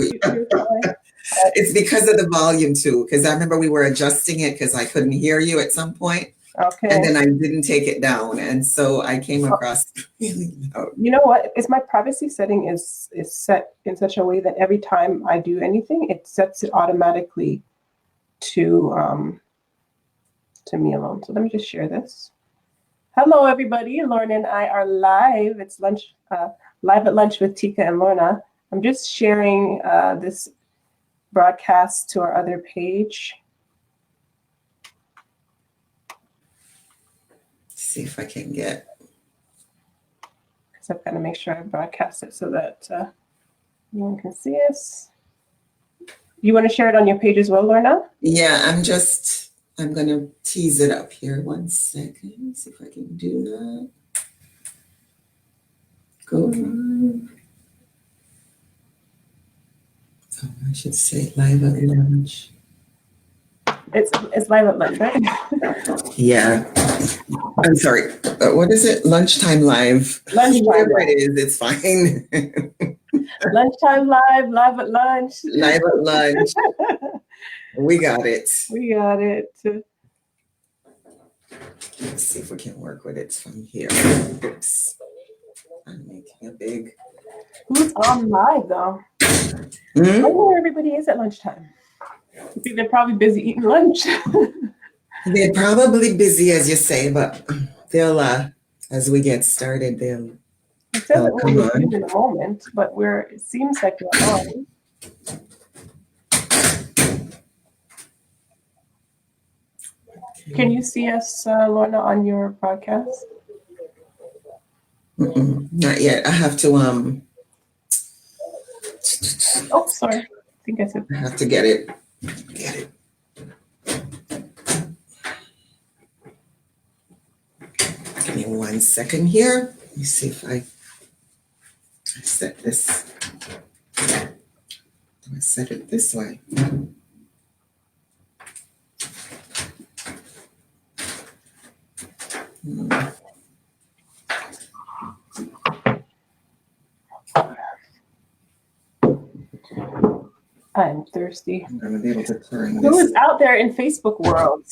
You're fine. It's because of the volume too, because I remember we were adjusting it because I couldn't hear you at some point. Okay. And then I didn't take it down. And so I came across really loud. You know what? It's my privacy setting is set in such a way that every time I do anything, it sets it automatically to me alone. So let me just share this. Hello, everybody. Lorna and I are live. It's lunch, live at lunch with Teca and Lorna. I'm just sharing this broadcast to our other page. See if I can get. Because I've got to make sure I broadcast it so that everyone can see us. You want to share it on your page as well, Lorna? Yeah, I'm going to tease it up here. 1 second. See if I can do that. Go live. Oh, I should say live at lunch. It's live at lunch, right? Yeah. I'm sorry. What is it? Lunchtime live. Lunchtime Whatever live. it is, it's fine. Lunchtime live, live at lunch. Live at lunch. We got it. We got it. Let's see if we can work with it from here. Oops. I'm making a big. Who's on live though? I wonder where everybody is at lunchtime. I think they're probably busy eating lunch. They're probably busy, as you say, but they'll, as we get started, they'll. It says that we're in a moment, but it seems like we're on. Can you see us, Lorna, on your broadcast? Not yet. I have to Oh, sorry. I think I said. I have to get it. Get it. Give me 1 second here. Let me see if I set this. Do I set it this way? I'm thirsty. I'm gonna be able to turn Who this. is out there in Facebook world?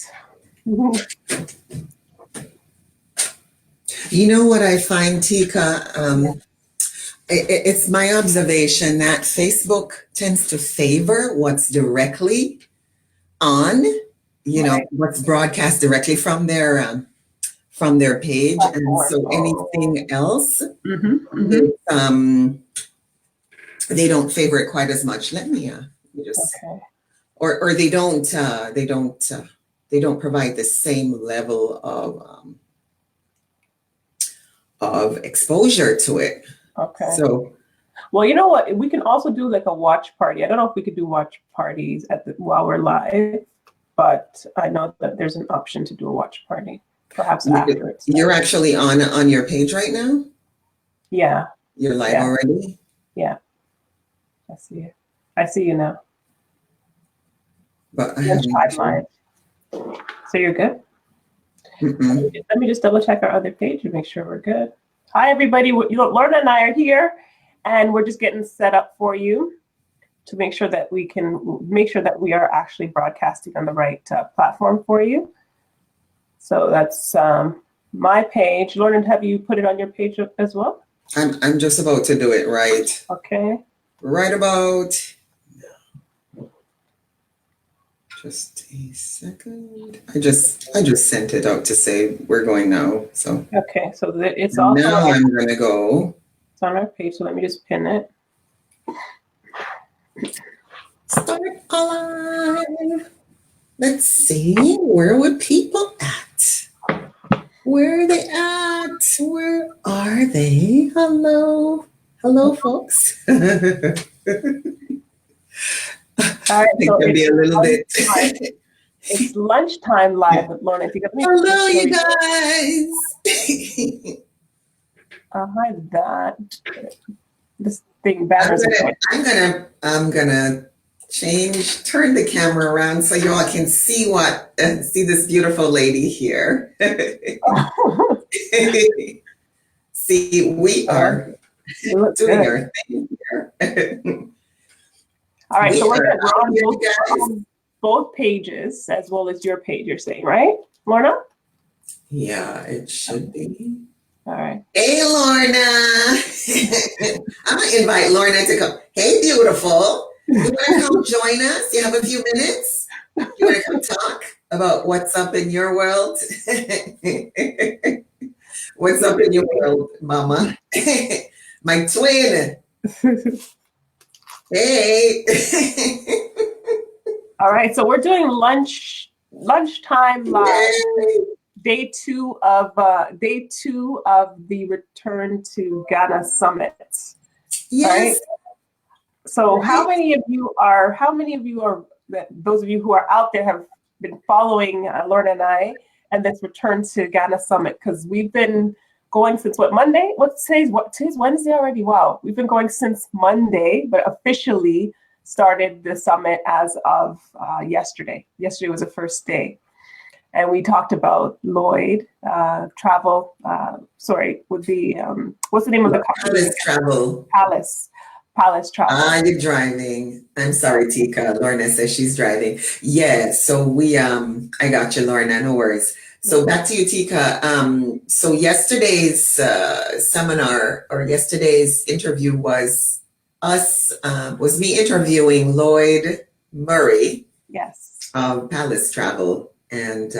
You know what I find, Teca? It's my observation that Facebook tends to favor what's directly on, Right. what's broadcast directly from their page, and so anything else, they don't favor it quite as much. Let me just, Okay. or they don't provide the same level of exposure to it. Okay. So, well, you know what? We can also do like a watch party. I don't know if we could do watch parties while we're live, but I know that there's an option to do a watch party, perhaps afterwards. You're actually on your page right now? Yeah. You're live already? Yeah. I see you. I see you now. But I Let's try haven't. live. So you're good? Let me just double check our other page and make sure we're good. Hi, everybody. Lorna and I are here, and we're just getting set up for you to make sure that we are actually broadcasting on the right platform for you. So that's my page. Lorna, have you put it on your page as well? I'm just about to do it right. Okay. Right about. Just a second. I just sent it out to say we're going now. So okay, so it's also now I'm gonna go. It's on our page. So let me just pin it. Start alive. Let's see. Where would people at? Where are they at? Where are they? Hello, folks. All right, so it can be a little bit. It's lunchtime live with Lorna and Teca. Hello, you guys. Hi, that. This thing batters. I'm gonna turn the camera around so y'all can see see this beautiful lady here. See, we are doing our thing here. All right, so we're good. We're Out on here, both, you we're guys. on both pages as well as your page, you're saying, right, Lorna? Yeah, it should be. All right. Hey, Lorna. I'm going to invite Lorna to come. Hey, beautiful. You want to come join us? You have a few minutes? You want to come talk about what's up in your world? What's up in your world, mama? My twin. Hey. All right, so we're doing lunchtime live. Yay. Day two of the Return to Ghana Summit. Yes. Right? So Right. how many of you are those of you who are out there have been following Lorna and I and this Return to Ghana Summit? Because we've been going since Monday? Today's Wednesday already? Wow. We've been going since Monday, but officially started the summit as of yesterday. Yesterday was the first day. And we talked about Lloyd travel. With the what's the name of the company? Palace Travel. Palace Travel. You're driving. I'm sorry, Teca. Lorna says she's driving. Yeah. So I got you, Lorna. No worries. So back to you, Teca. So yesterday's seminar or yesterday's interview was me interviewing Lloyd Murray. Yes. Of Palace Travel. And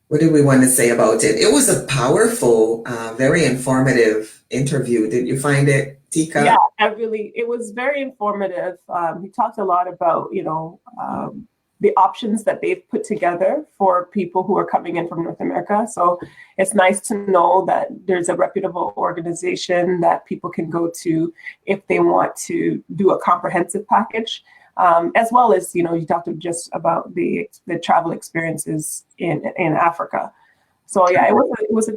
what do we want to say about it? It was a powerful, very informative interview. Did you find it, Teca? Yeah, it was very informative. He talked a lot about, the options that they've put together for people who are coming in from North America. So it's nice to know that there's a reputable organization that people can go to if they want to do a comprehensive package. As well as, you talked just about the travel experiences in Africa. So yeah, it was a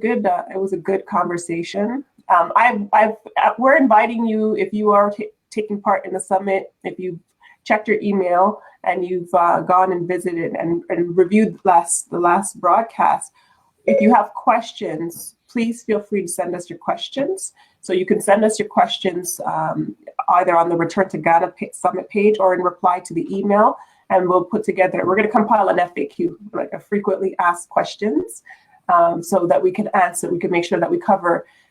good conversation. We're inviting you, if you are taking part in the summit, if you've checked your email and you've gone and visited and reviewed the last broadcast, if you have questions, please feel free to send us your questions. So you can send us your questions either on the Return to Ghana Summit page or in reply to the email, and we're going to compile an FAQ, like a frequently asked questions, so that we can make sure that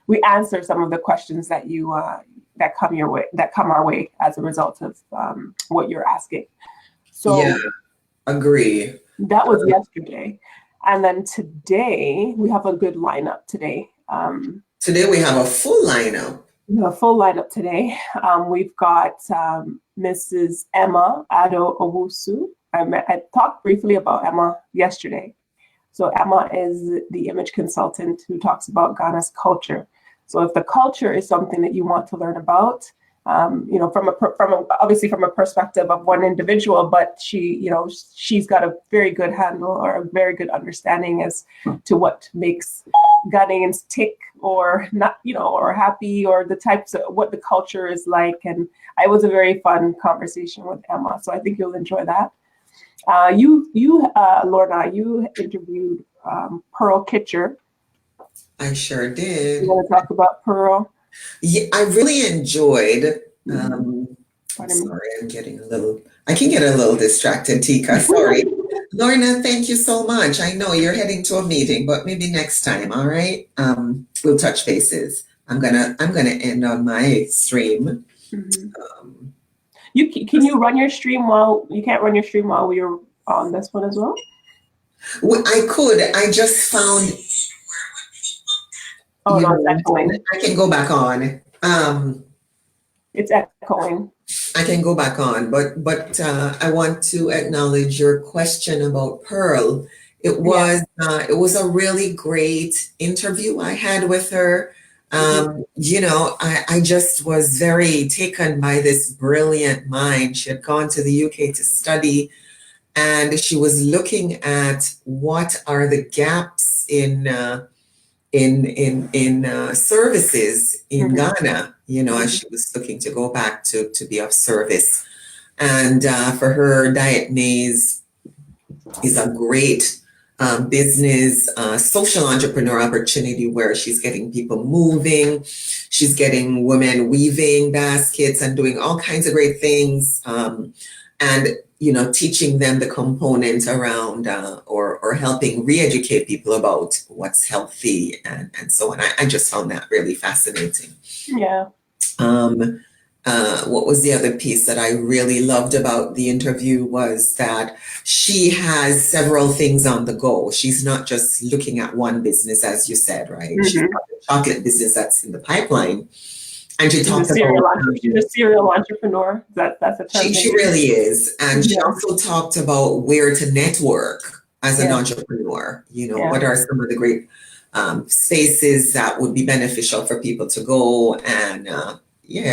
we answer some of the questions that that come our way as a result of what you're asking. So yeah, agree. That was yesterday. And then today, we have a good lineup today. Today we have a full lineup. We have a full lineup today. We've got Mrs. Emma Ado Owusu. I talked briefly about Emma yesterday. So Emma is the image consultant who talks about Ghana's culture. So if the culture is something that you want to learn about, obviously from a perspective of one individual, but she's got a very good handle or a very good understanding as to what makes Ghanaians tick or not, or happy, or the types of what the culture is like. And it was a very fun conversation with Emma, so I think you'll enjoy that. Lorna, you interviewed Pearl Kitcher. I sure did. You want to talk about Pearl? Yeah, I really enjoyed. Sorry, I can get a little distracted, Teca. Sorry. Lorna, thank you so much. I know you're heading to a meeting, but maybe next time, all right? We'll touch bases. I'm gonna end on my stream. Mm-hmm. Can you run your stream while you can't run your stream while we're on this one as well? I could. I just found. Oh no, it's echoing. I can go back on. It's echoing. I can go back on, but I want to acknowledge your question about Pearl. It was a really great interview I had with her. I just was very taken by this brilliant mind. She had gone to the UK to study, and she was looking at what are the gaps in services in Ghana, as she was looking to go back to be of service. And for her, Diet Maize is a great business, social entrepreneur opportunity where she's getting people moving. She's getting women weaving baskets and doing all kinds of great things. And, teaching them the component around or helping re-educate people about what's healthy and so on. I just found that really fascinating. Yeah. What was the other piece that I really loved about the interview was that she has several things on the go. She's not just looking at one business, as you said, right? Mm-hmm. She's got the chocolate business that's in the pipeline. And she She's talked a serial entrepreneur. That's a term. She really is. And she also talked about where to network as an entrepreneur. What are some of the great spaces that would be beneficial for people to go. And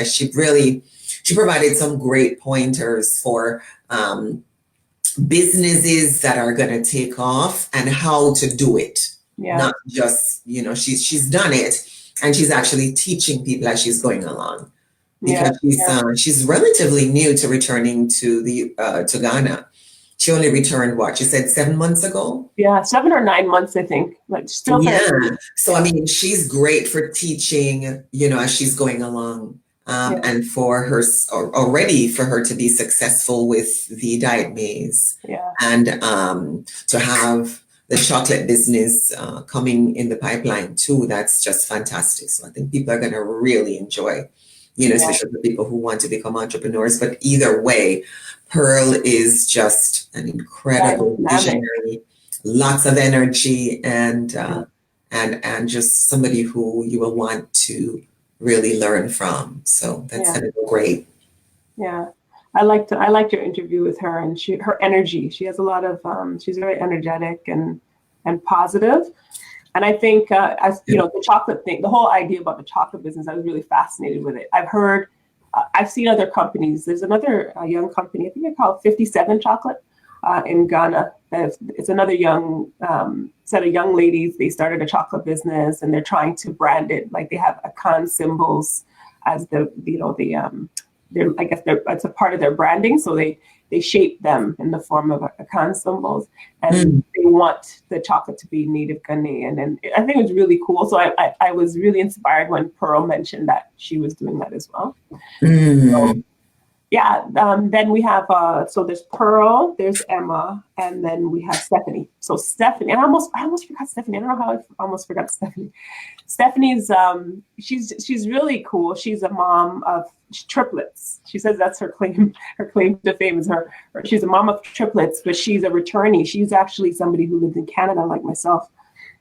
she provided some great pointers for businesses that are going to take off and how to do it. Yeah. Not just, she's done it and she's actually teaching people as she's going along. Because she's relatively new to returning to to Ghana. She only returned, what, she said 7 months ago? Yeah, 7 or 9 months, I think. Like still. Yeah. So I mean, she's great for teaching, as she's going along. And for her already for her to be successful with the diet maze. Yeah. And to have the chocolate business coming in the pipeline too, that's just fantastic. So I think people are going to really enjoy, especially the people who want to become entrepreneurs. But either way, Pearl is just an incredible visionary, lots of energy, and just somebody who you will want to really learn from. So that's going to be great. Yeah. I liked your interview with her, and her energy. She has a lot of she's very energetic and positive. And I think the chocolate thing, the whole idea about the chocolate business, I was really fascinated with it. I've seen other companies. There's another young company, I think they call it 57 Chocolate in Ghana. It's another young set of young ladies. They started a chocolate business and they're trying to brand it. Like they have Akan symbols as it's a part of their branding. So they shape them in the form of Akan symbols, and they want the chocolate to be native Ghanaian. And I think it was really cool. So I was really inspired when Pearl mentioned that she was doing that as well. So, then we have, so there's Pearl, there's Emma, and then we have Stephanie. So Stephanie, and I almost forgot Stephanie. I don't know how I almost forgot Stephanie. Stephanie's, she's really cool. She's a mom of triplets. She says that's her claim to fame is she's a mom of triplets, but she's a returnee. She's actually somebody who lived in Canada like myself.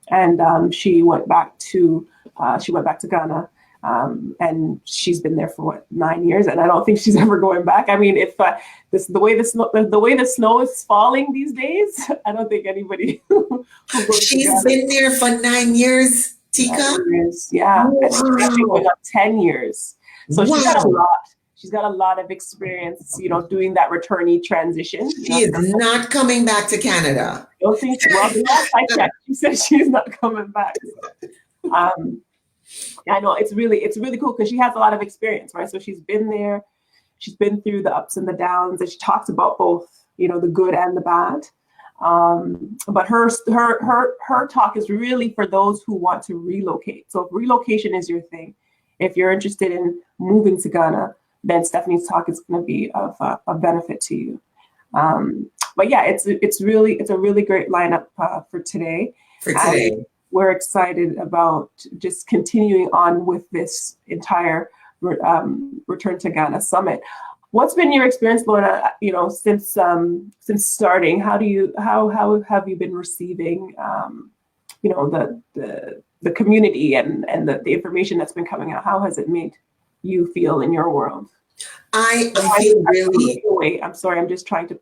And she went back to Ghana. And she's been there for 9 years, and I don't think she's ever going back. I mean, if the way the snow is falling these days, I don't think anybody. She's been there for 9 years, Teca. 9 years, yeah, wow. And she's actually going up 10 years. So she's got a lot. She's got a lot of experience, doing that returnee transition. She is not coming back to Canada. I don't think. Well, the last I checked, she said she's not coming back. I know it's really cool because she has a lot of experience, right? So she's been there, she's been through the ups and the downs, and she talks about both, the good and the bad. But her talk is really for those who want to relocate. So if relocation is your thing, if you're interested in moving to Ghana, then Stephanie's talk is going to be of benefit to you. But yeah, it's a really great lineup for today. We're excited about just continuing on with this entire Return to Ghana Summit. What's been your experience, Lorna? Since starting, how have you been receiving, the community and the information that's been coming out? How has it made you feel in your world? I feel really. Wait, I'm sorry. I'm just trying to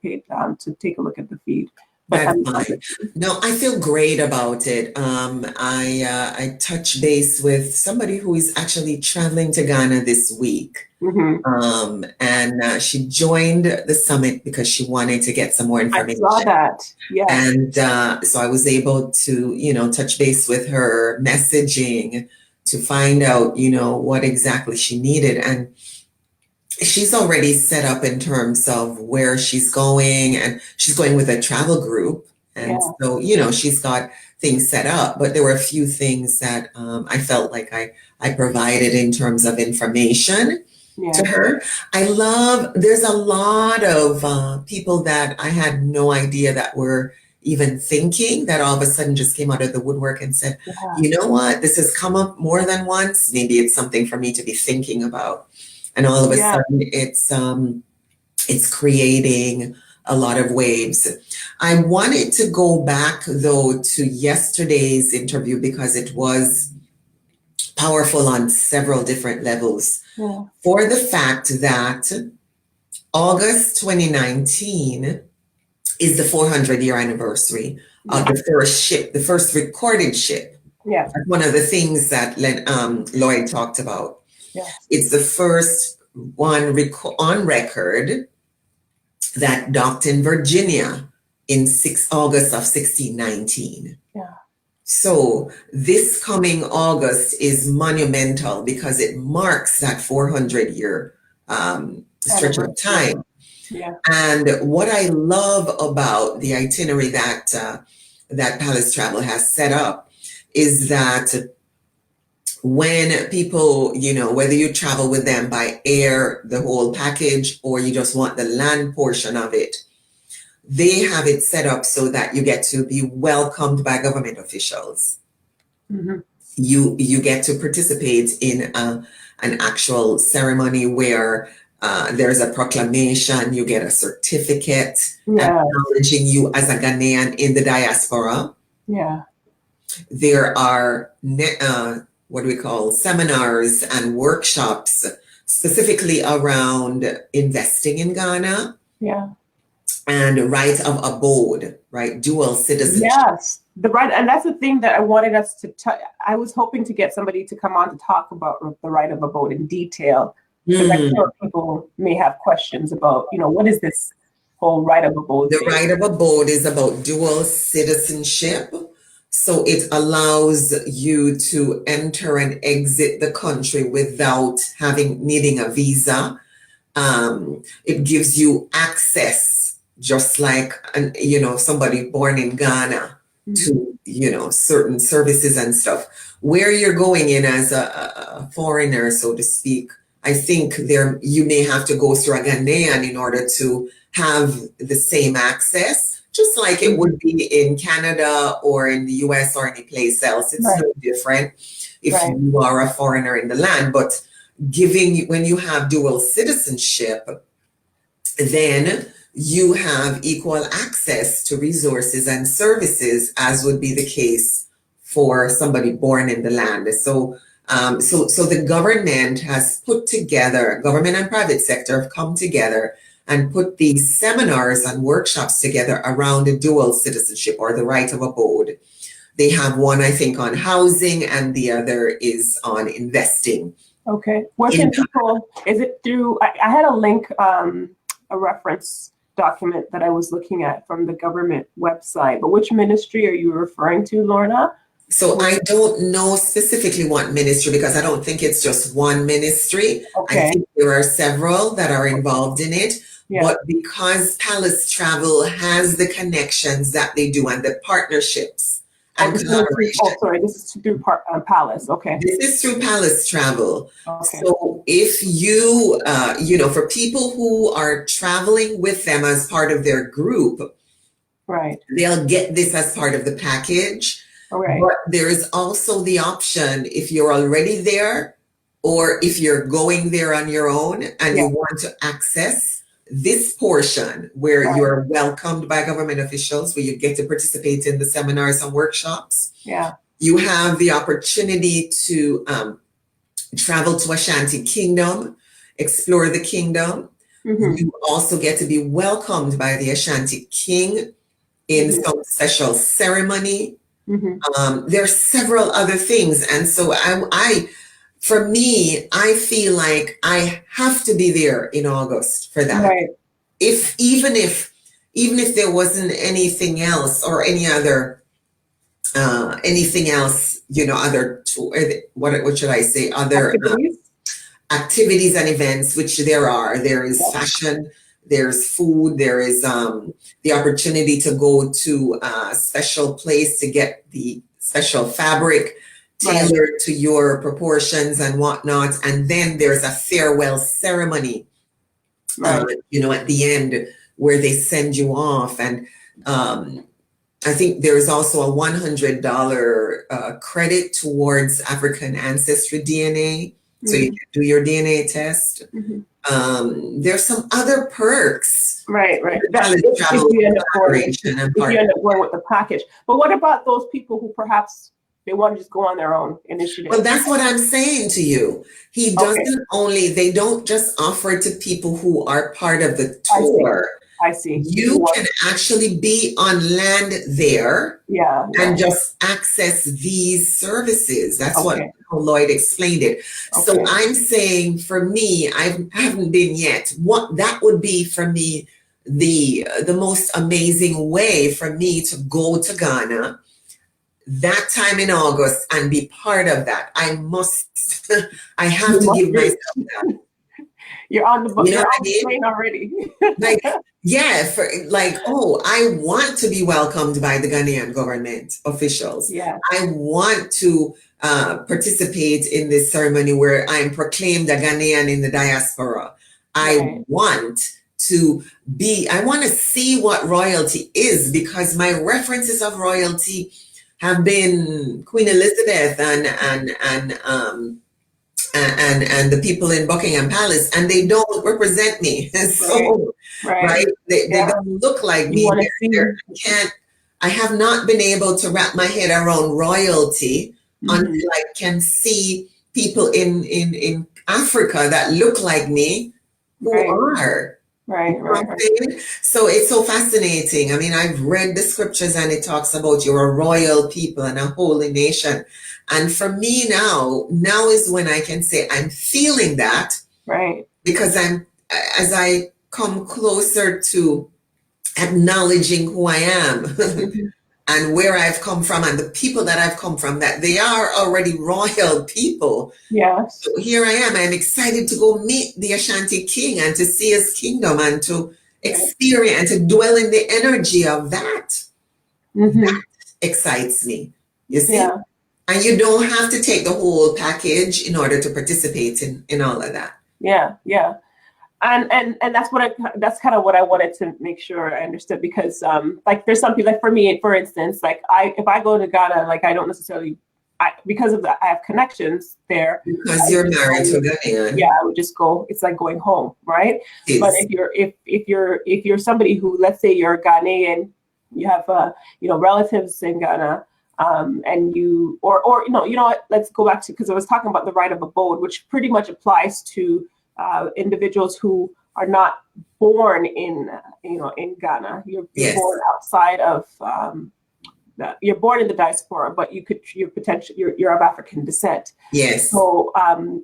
take a look at the feed. That's fine. No, I feel great about it. I touched base with somebody who is actually traveling to Ghana this week. Mm-hmm. And she joined the summit because she wanted to get some more information. I saw that. Yeah. And so I was able to, touch base with her, messaging to find out, what exactly she needed. And she's already set up in terms of where she's going, and she's going with a travel group, And so, she's got things set up, but there were a few things that I felt like I provided in terms of information to her. There's a lot of people that I had no idea that were even thinking, that all of a sudden just came out of the woodwork and said, you know what, this has come up more than once. Maybe it's something for me to be thinking about. And all of a sudden it's creating a lot of waves. I wanted to go back though to yesterday's interview because it was powerful on several different levels. For the fact that August 2019 is the 400-year anniversary of the first ship, the first recorded ship. That's one of the things that Lloyd talked about. It's the first one on record that docked in Virginia in August of 1619. So this coming August is monumental because it marks that 400-year stretch of time. And what I love about the itinerary that Palace Travel has set up is that when people, whether you travel with them by air, the whole package, or you just want the land portion of it, they have it set up so that you get to be welcomed by government officials. You get to participate in an actual ceremony where there's a proclamation, you get a certificate acknowledging you as a Ghanaian in the diaspora. There are seminars and workshops specifically around investing in Ghana. And right of abode, right? Dual citizenship. And that's the thing that I wanted us to I was hoping to get somebody to come on to talk about the right of abode in detail. Because I'm sure people may have questions about, what is this whole right of abode thing? The right of abode is about dual citizenship. So it allows you to enter and exit the country without needing a visa. It gives you access, just like somebody born in Ghana, to certain services and stuff. Where you're going in as a foreigner, so to speak, I think you may have to go through a Ghanaian in order to have the same access, just like it would be in Canada or in the US or any place else. It's no different if you are a foreigner in the land. But when you have dual citizenship, then you have equal access to resources and services, as would be the case for somebody born in the land. So the government has put together, government and private sector have come together and put these seminars and workshops together around the dual citizenship or the right of abode. They have one, I think, on housing, and the other is on investing. Where can people, is it through, I had a link, a reference document that I was looking at from the government website, but which ministry are you referring to, Lorna? So I don't know specifically what ministry, because I don't think it's just one ministry. I think there are several that are involved in it. But because Palace Travel has the connections that they do and the partnerships and collaboration. This is through Palace. This is through Palace Travel. So if you, for people who are traveling with them as part of their group, they'll get this as part of the package. But there is also the option, if you're already there or if you're going there on your own and you want to access this portion where you're welcomed by government officials, where you get to participate in the seminars and workshops. You have the opportunity to travel to Ashanti Kingdom, explore the kingdom. You also get to be welcomed by the Ashanti King in some special ceremony. There are several other things. And so for me, I feel like I have to be there in August for that. Even if there wasn't anything else or other what should I say? Other activities and events, which there are. There is fashion, there's food, there is the opportunity to go to a special place to get the special fabric tailored to your proportions and whatnot. And then there's a farewell ceremony, you know, at the end where they send you off. And I think there's also a $100 credit towards African ancestry DNA. So you can do your DNA test. There's some other perks. Right. If you end up going with the package. But what about those people who perhaps they want to just go on their own initiative? Well, that's what I'm saying to you. He doesn't only, they don't just offer it to people who are part of the tour. I see. You can actually be on land there and just access these services. That's what Lloyd explained it. So I'm saying for me, I haven't been yet. What that would be for me, the most amazing way for me to go to Ghana that time in August and be part of that. I must, I have to give myself that. You're on the book. You're on the plane already. Like, yeah, for like, oh, I want to be welcomed by the Ghanaian government officials. Yeah. I want to participate in this ceremony where I'm proclaimed a Ghanaian in the diaspora. I want to be, I want to see what royalty is, because my references of royalty have been Queen Elizabeth and the people in Buckingham Palace, and they don't represent me. So, they don't look like me. I have not been able to wrap my head around royalty until I can see people in Africa that look like me who are. So it's so fascinating. I mean, I've read the scriptures and it talks about you're a royal people and a holy nation. And for me now is when I can say I'm feeling that. Because as I come closer to acknowledging who I am and where I've come from and the people that I've come from, that they are already royal people. So here I am. I'm excited to go meet the Ashanti King and to see his kingdom and to experience and to dwell in the energy of that. That excites me. You see? And you don't have to take the whole package in order to participate in all of that. And that's kind of what I wanted to make sure I understood, because like there's some people, like for me, for instance, like if I go to Ghana, like I don't necessarily, because of that, I have connections there. Because you're married to a Ghanaian. I would just go. It's like going home, right? But if you're somebody who, let's say you're a Ghanaian, you have relatives in Ghana. And you, or you know what, let's go back to, because I was talking about the right of abode, which pretty much applies to individuals who are not born in Ghana. You're born outside of, you're born in the diaspora, but you're of African descent. So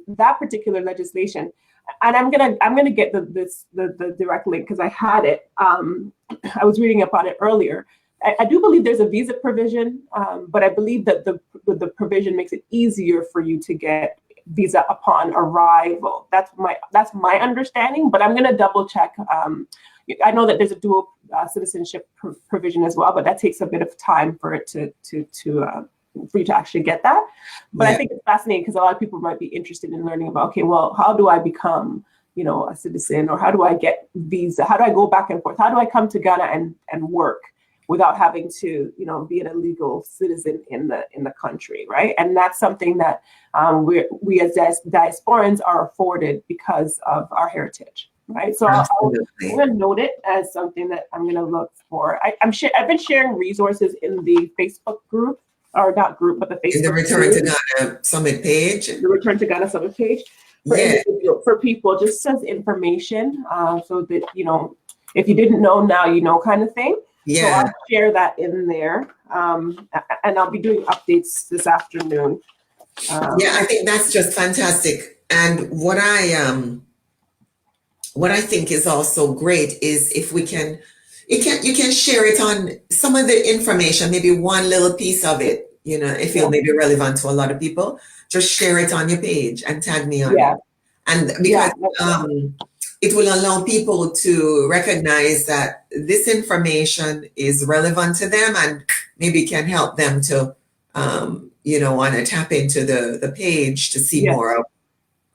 that particular legislation, and I'm gonna get the direct link because I had it. I was reading about it earlier. I do believe there's a visa provision, but I believe that the provision makes it easier for you to get visa upon arrival. That's my understanding, but I'm going to double check. I know that there's a dual citizenship provision as well, but that takes a bit of time for it for you to actually get that. But I think it's fascinating because a lot of people might be interested in learning about, okay, well, how do I become a citizen, or how do I get visa? How do I go back and forth? How do I come to Ghana and work without having to, be an illegal citizen in the country, right? And that's something that we as diasporans are afforded because of our heritage, right? So I'm going to note it as something that I'm going to look for. I've been sharing resources in the Facebook group, or not group, but the Facebook. In the Return to Ghana Summit page. The Return to Ghana Summit page for people, just as information, so that if you didn't know, now you know, kind of thing. So I'll share that in there, and I'll be doing updates this afternoon. I think that's just fantastic. And what I think is also great is if you can share it on some of the information, maybe one little piece of it, if it may be relevant to a lot of people, just share it on your page and tag me on it. And because it will allow people to recognize that this information is relevant to them and maybe can help them to, want to tap into the page to see Yes. more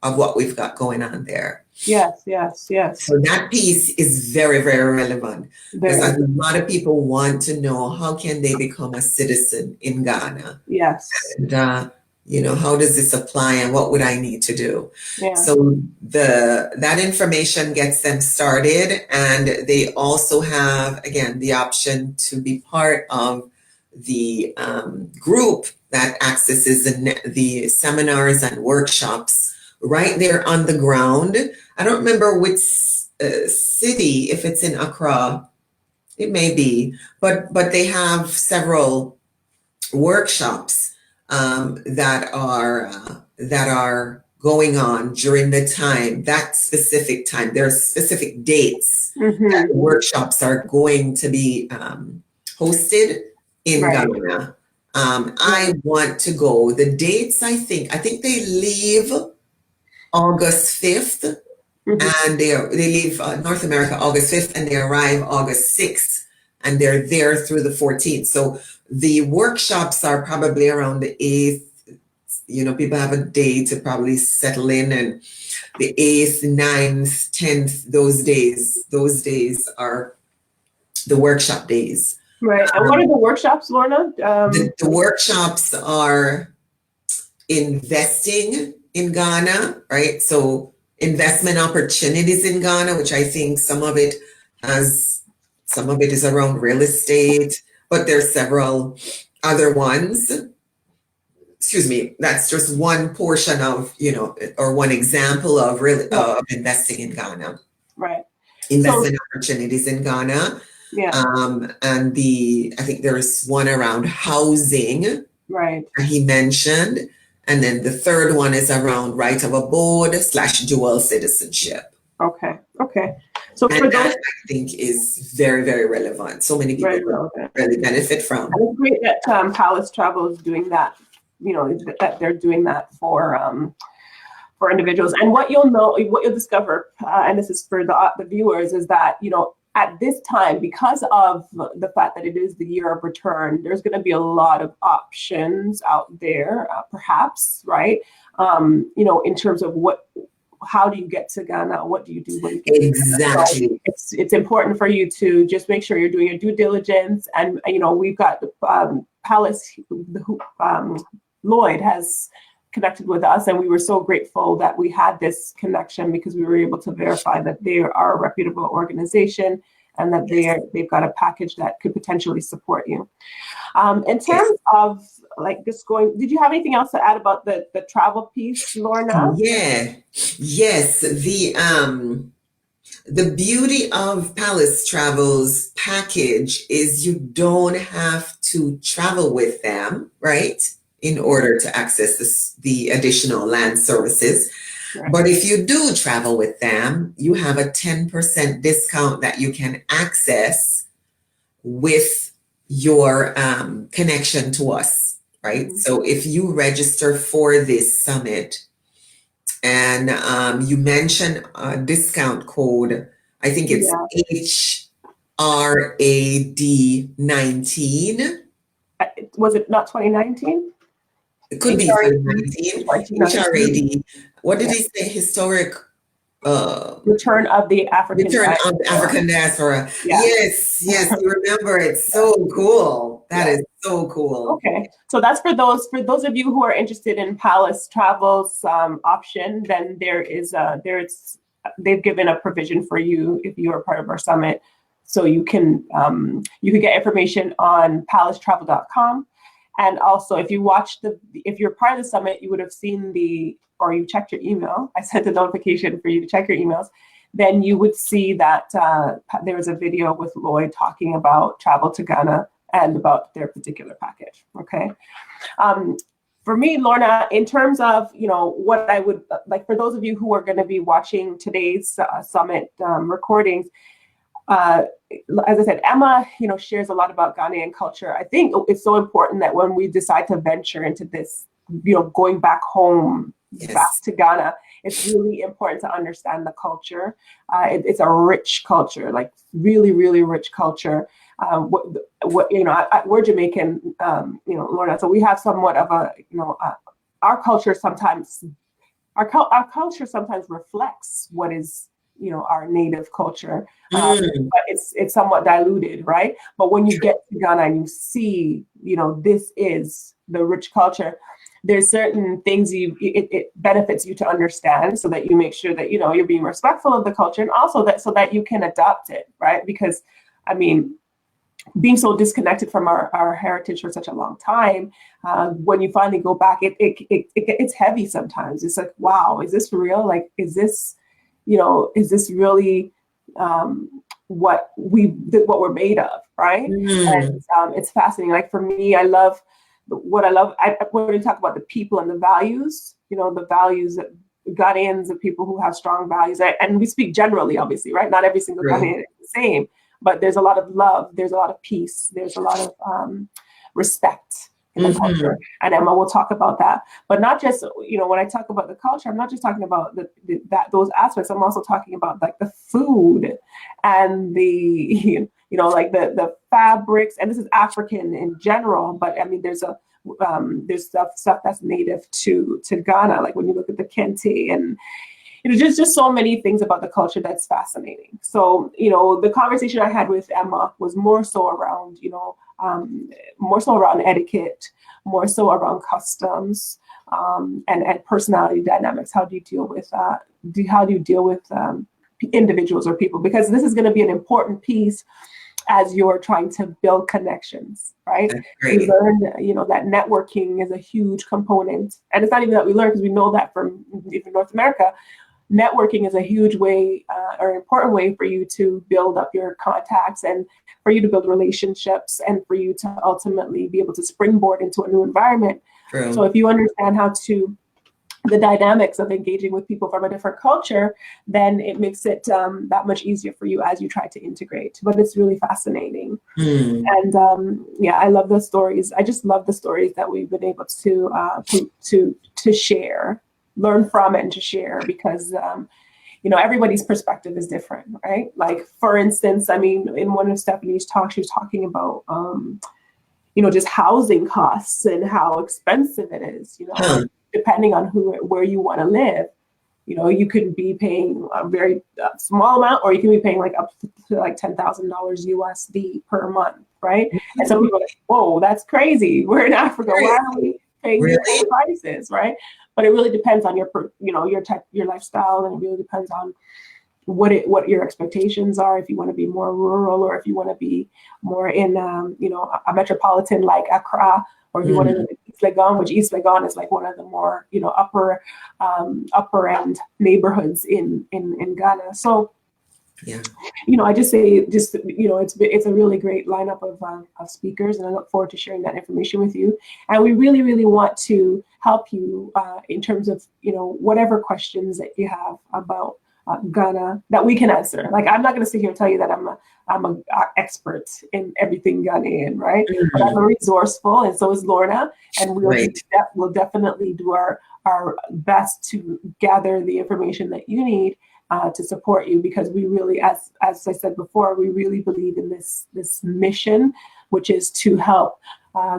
of what we've got going on there. Yes, yes, yes. So that piece is very, very relevant because a lot of people want to know how can they become a citizen in Ghana. Yes. And, how does this apply and what would I need to do? Yeah. So that information gets them started, and they also have, again, the option to be part of the group that accesses the seminars and workshops right there on the ground. I don't remember which city, if it's in Accra, it may be, but they have several workshops that are going on during that specific time. There are specific dates that the workshops are going to be hosted in Ghana. I want to go. The dates, I think they leave August 5th, and they leave North America August 5th, and they arrive August 6th, and they're there through the 14th. So the workshops are probably around the 8th. People have a day to probably settle in, and the 8th, 9th, 10th, those days are the workshop days. Right. And what are the workshops, Lorna? The workshops are investing in Ghana, right? So investment opportunities in Ghana, which I think some of it is around real estate, but there's several other ones. Excuse me, that's just one portion of, or one example of investing in Ghana. Right. Investment opportunities in Ghana. Yeah. And I think there's one around housing. Right. He mentioned. And then the third one is around right of abode / dual citizenship. Okay. So for those, I think is very, very relevant. So many people really benefit from. And it's great that Palace Travel is doing that. That they're doing that for individuals. And what you'll discover, and this is for the viewers, is that at this time, because of the fact that it is the year of return, there's going to be a lot of options out there, perhaps, right? In terms of how do you get to Ghana? What do you do when you get exactly? To Ghana? So it's important for you to just make sure you're doing your due diligence. And we've got Palace, Lloyd has connected with us, and we were so grateful that we had this connection because we were able to verify that they are a reputable organization and that they've got a package that could potentially support you. In terms of did you have anything else to add about the travel piece, Lorna? Yes. The beauty of Palace Travel's package is you don't have to travel with them, right, in order to access the additional land services. Right. But if you do travel with them, you have a 10% discount that you can access with your connection to us, right? Mm-hmm. So if you register for this summit and you mention a discount code, I think it's HRAD 19. Was it not 2019? It could be 2019. HRAD. What did he say? Historic Return of the African Diaspora. Yeah. Yes, you remember it. So cool. That is so cool. Okay, so that's for those of you who are interested in Palace Travel's option. Then they've given a provision for you if you are part of our summit, so you can get information on palacetravel.com. And also, if you're part of the summit, you would have seen or you checked your email. I sent a notification for you to check your emails. Then you would see that there was a video with Lloyd talking about travel to Ghana and about their particular package. Okay. For me, Lorna, in terms of, what I would like for those of you who are going to be watching today's summit recordings, as I said, Emma, shares a lot about Ghanaian culture. I think it's so important that when we decide to venture into this, going back home back Yes. to Ghana, it's really important to understand the culture. It's a rich culture, like really, really rich culture. We're Jamaican, Lorna, so we have somewhat of a, our culture sometimes, our culture sometimes reflects what is, our native culture, Mm, but it's somewhat diluted, right? But when you true. get to Ghana and you see, this is the rich culture, there's certain things it benefits you to understand, so that you make sure that you're being respectful of the culture, and also that so that you can adopt it, right? Because I mean, being so disconnected from our heritage for such a long time, when you finally go back, it's heavy sometimes. It's like, wow, is this for real? Like, is this really what we're made of, right? Mm, And it's fascinating. Like for me, when we talk about the people and the values, the values that Ghanaians are people who have strong values, and we speak generally, obviously, right? Not every single true. Ghanaian is the same, but there's a lot of love, there's a lot of peace, there's a lot of respect in the culture, Hmm. and Emma will talk about that. But not just, when I talk about the culture, I'm not just talking about those aspects. I'm also talking about like the food and the like the fabrics, and this is African in general, but I mean there's stuff that's native to Ghana, like when you look at the kente, and just so many things about the culture that's fascinating. So, the conversation I had with Emma was more so around, more so around etiquette, more so around customs, and personality dynamics. How do you deal with that? How do you deal with individuals or people? Because this is going to be an important piece as you're trying to build connections, right? That's We great. learned, that networking is a huge component. And it's not even that we learn, because we know that from even North America. Networking is a huge way, or an important way for you to build up your contacts, and for you to build relationships, and for you to ultimately be able to springboard into a new environment. So True. if you understand the dynamics of engaging with people from a different culture, then it makes it that much easier for you as you try to integrate. But it's really fascinating. Mm, And yeah, I love the stories. I just love the stories that we've been able to share, learn from, and to share, because everybody's perspective is different, right? Like for instance, I mean, in one of Stephanie's talks, she was talking about just housing costs and how expensive it is, huh. depending on where you want to live. You could be paying a very small amount, or you can be paying like up to like $10,000 USD per month, right? And some people are like, whoa, that's crazy. We're in Africa. Why are we paying these kind Really? of prices, right? But it really depends on your lifestyle, and it really depends on what your expectations are. If you want to be more rural, or if you want to be more in a metropolitan like Accra, or if you want to Mm, live in East Legon, which East Legon is like one of the more upper end neighborhoods in Ghana. So yeah. I just say, it's a really great lineup of speakers, and I look forward to sharing that information with you. And we really, really want to help you in terms of whatever questions that you have about Ghana that we can answer. Like, I'm not going to sit here and tell you that I'm a expert in everything Ghanaian, right? But I'm Mm, resourceful, and so is Lorna, and right. we'll definitely do our best to gather the information that you need to support you, because we really, as I said before, we really believe in this mission, which is to help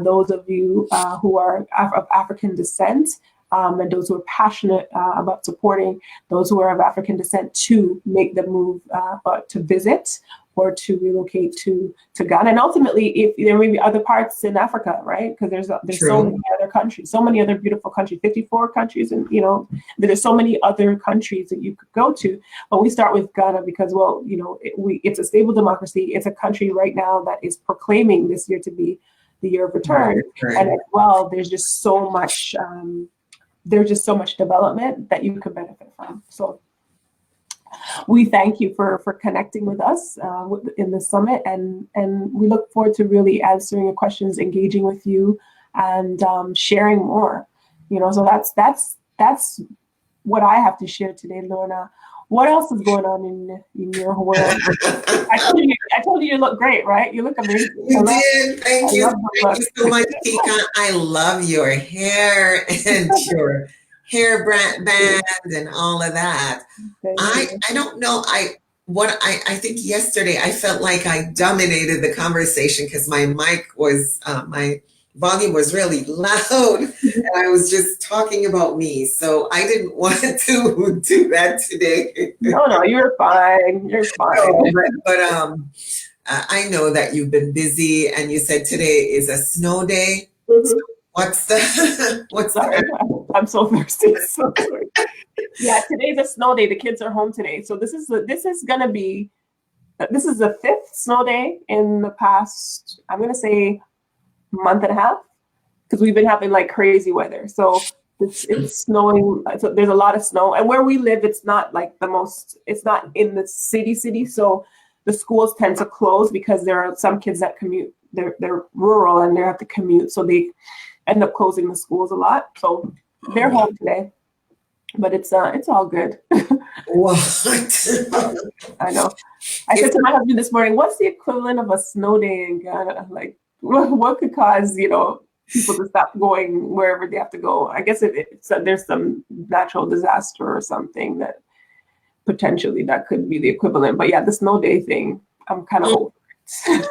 those of you who are of African descent, and those who are passionate about supporting those who are of African descent, to make the move to visit or to relocate to Ghana. And ultimately, if there may be other parts in Africa, right? Because there's so True. many other countries, so many other beautiful countries, 54 countries, and there's so many other countries that you could go to. But we start with Ghana because, well, it's a stable democracy. It's a country right now that is proclaiming this year to be the year of return, and Right. as well, there's just so much. There's just so much development that you could benefit from. So we thank you for connecting with us in the summit, and we look forward to really answering your questions, engaging with you, and sharing more. So that's what I have to share today, Lorna. What else is going on in your world? I told you look great, right? You look amazing. You did. I love the Thank look. you so much, Tika. I love your hair and your hair band and all of that. Thank I you. I don't know. I think yesterday I felt like I dominated the conversation because my mic was my volume was really loud and I was just talking about me. So I didn't want to do that today. No, no, you're fine. You're fine. No, I know that you've been busy and you said today is a snow day. So Mhm. what's the what's Sorry, the I'm so thirsty. So sorry. Yeah, today's a snow day. The kids are home today, so this is the fifth snow day in the past, I'm gonna say, month and a half, because we've been having like crazy weather. So it's snowing. So there's a lot of snow, and where we live, it's not like it's not in the city. So the schools tend to close because there are some kids that commute. They're rural and they have to commute, so they end up closing the schools a lot. So they're home today, but it's all good. what? I know. I said to my husband this morning, "What's the equivalent of a snow day in Ghana? Like, what could cause people to stop going wherever they have to go? I guess there's some natural disaster or something that potentially that could be the equivalent. But yeah, the snow day thing, I'm kind of over it.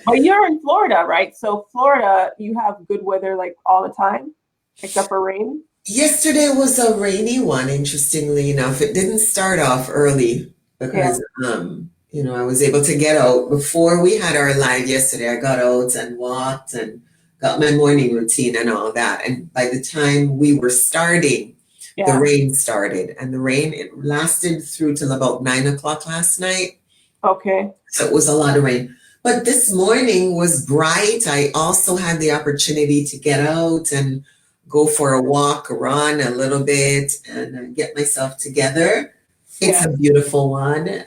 But you're in Florida, right? So Florida, you have good weather like all the time, except for rain. Yesterday was a rainy one, interestingly enough. It didn't start off early Yeah. because I was able to get out before we had our live yesterday. I got out and walked and got my morning routine and all that. And by the time we were starting, the Yeah. rain started. And the rain, it lasted through till about 9 o'clock last night. Okay. So it was a lot of rain. But this morning was bright. I also had the opportunity to get out and go for a walk, run a little bit, and get myself together. It's Yeah. a beautiful one.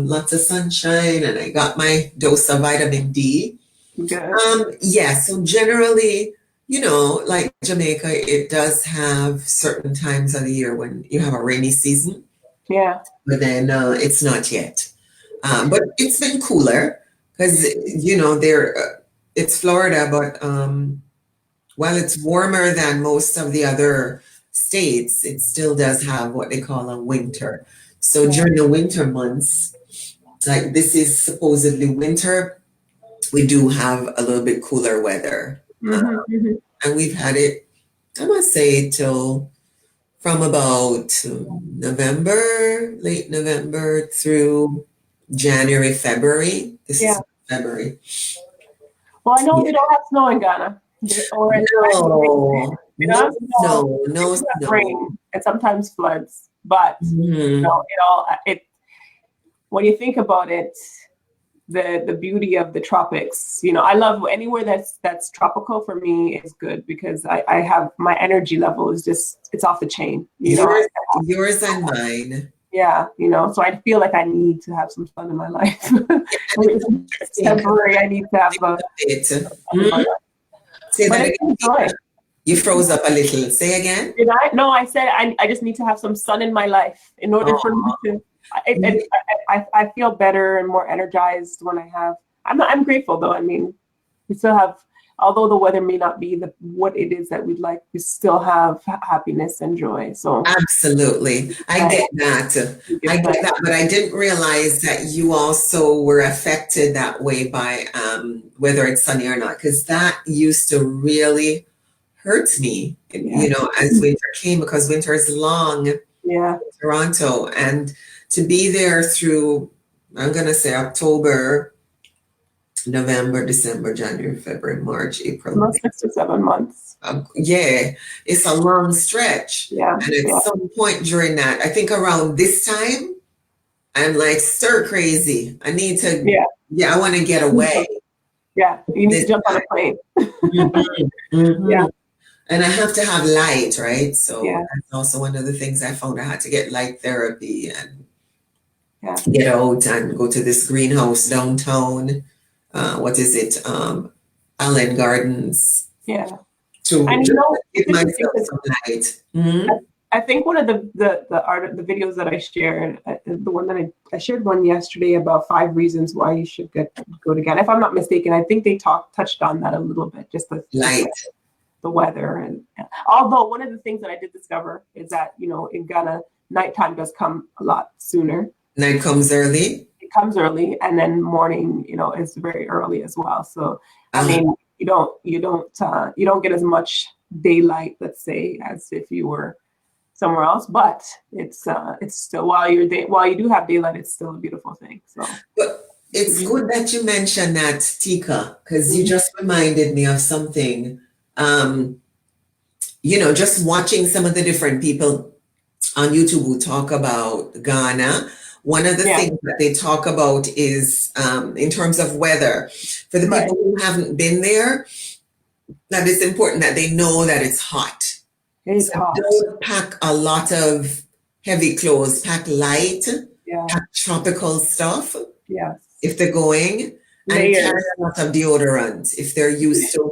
Lots of sunshine, and I got my dose of vitamin D. Good. Yeah, so generally, like Jamaica, it does have certain times of the year when you have a rainy season, Yeah. but then it's not yet. But it's been cooler because, it's Florida, but while it's warmer than most of the other states, it still does have what they call a winter. So during the winter months, like this is supposedly winter, we do have a little bit cooler weather. And we've had it, I must say, till from about late November through January, February. This is Yeah. February. Well, I know Yeah. we don't have snow in Ghana. Or No, we don't have snow. no We have snow. rain and sometimes floods. But Mhm. when you think about it, the beauty of the tropics, I love anywhere that's tropical. For me is good because I have my energy level is just, it's off the chain. Yours and mine. Yeah, so I feel like I need to have some fun in my life. It's temporary. I need to have Say but that it's again. enjoy. You froze up a little. Say again. Did I? No, I said I just need to have some sun in my life in order for me to. I feel better and more energized when I have. I'm grateful though. I mean, we still have, although the weather may not be what it is that we'd like, we still have happiness and joy. So Absolutely, I get that, but I didn't realize that you also were affected that way by whether it's sunny or not, because that used to really hurt me, as winter came, because winter is long in Toronto, and to be there through, I'm going to say October, November, December, January, February, March, April, May. 6 to 7 months. Yeah, it's a long stretch. Yeah. And at some point during that, I think around this time, I'm like stir crazy. I need to, I want to get away. Yeah, you need to jump on a plane. Yeah. And I have to have light, right? So that's also one of the things I found. I had to get light therapy and get out and go to this greenhouse downtown. What is it? Allen Gardens. Yeah. To give myself some light. Mm-hmm. I think one of the videos that I shared, the one that I shared one yesterday about 5 reasons why you should go to Ghana. If I'm not mistaken, I think they touched on that a little bit. Just the the weather. And although one of the things that I did discover is that, in Ghana, nighttime does come a lot sooner. Night comes early. It comes early, and then morning, is very early as well. So, I mean, you don't get as much daylight, let's say, as if you were somewhere else. But it's still, while you do have daylight, it's still a beautiful thing. So, but it's good that you mentioned that, Teca, because you just reminded me of something. Just watching some of the different people on YouTube who talk about Ghana. One of the things that they talk about is in terms of weather. For the people who haven't been there, that it's important that they know that it's hot. It's hot. Don't pack a lot of heavy clothes. Pack light. Pack tropical stuff. Yes. If they're going. And carry a lot of deodorant if they're used to.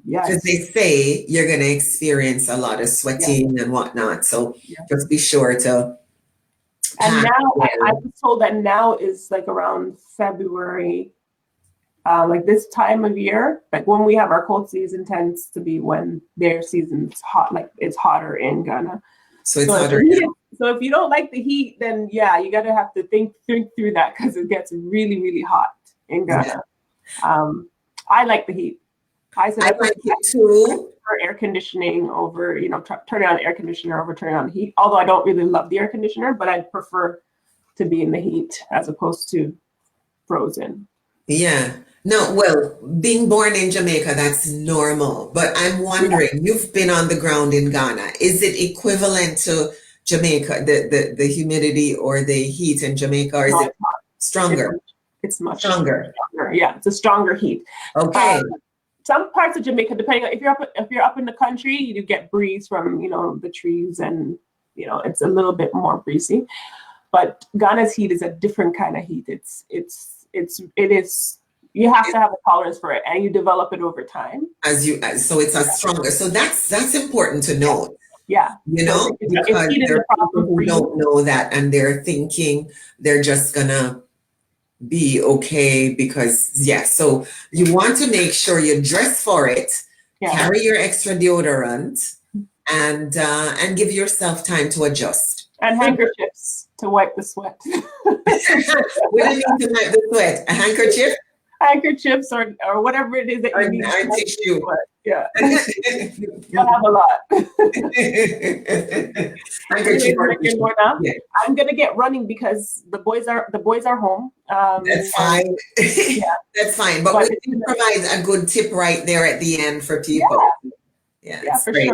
Because they say you're going to experience a lot of sweating and whatnot. So just be sure to. And now I was told that now is like around February, like this time of year, like when we have our cold season tends to be when their season's hot, like it's hotter in Ghana. So it's hotter. So if you don't like the heat, then you gotta have to think through that, because it gets really, really hot in Ghana. I like the heat. I like it too. Air conditioning over, turning on the air conditioner over turning on the heat. Although I don't really love the air conditioner, but I prefer to be in the heat as opposed to frozen. Yeah. No, well, being born in Jamaica, that's normal. But I'm wondering, you've been on the ground in Ghana. Is it equivalent to Jamaica, the humidity or the heat in Jamaica, or is it stronger? It's much stronger. Yeah, it's a stronger heat. Okay. Some parts of Jamaica, depending on if you're up in the country, you get breeze from the trees, and it's a little bit more breezy. But Ghana's heat is a different kind of heat. It is. You have to have a tolerance for it, and you develop it over time. So it's a stronger. So that's important to know. Yeah. Because there are people who don't know that, and they're thinking they're just gonna be okay because so you want to make sure you dress for it, carry your extra deodorant, and give yourself time to adjust, and handkerchiefs to wipe the sweat. What do you mean to wipe the sweat? A handkerchief? Handkerchiefs or whatever it is that you need. Tissue. Yeah. You'll have a lot. I'm gonna get running because the boys are home. That's fine. That's fine. But we can provide a good tip right there at the end for people. Yeah, for great.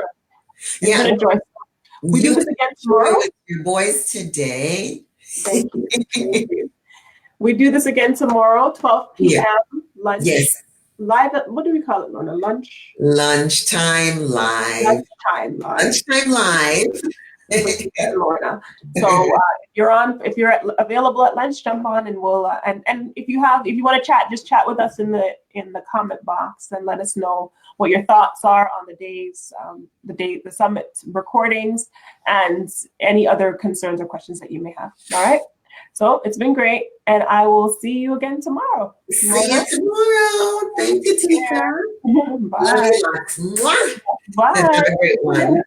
Sure. We do this again tomorrow with your boys today. Thank you. We do this again tomorrow, 12 p.m. Lunch. Yes. Live. What do we call it, Lorna? Lunch. Lunchtime live. Lunchtime live. Lorna. So if you're available at lunch, jump on, and we'll and if you want to chat, just chat with us in the comment box and let us know what your thoughts are on the summit recordings and any other concerns or questions that you may have. All right. So it's been great, and I will see you again tomorrow. See you tomorrow. Thank you, Teca. Bye. Bye. Have a great one.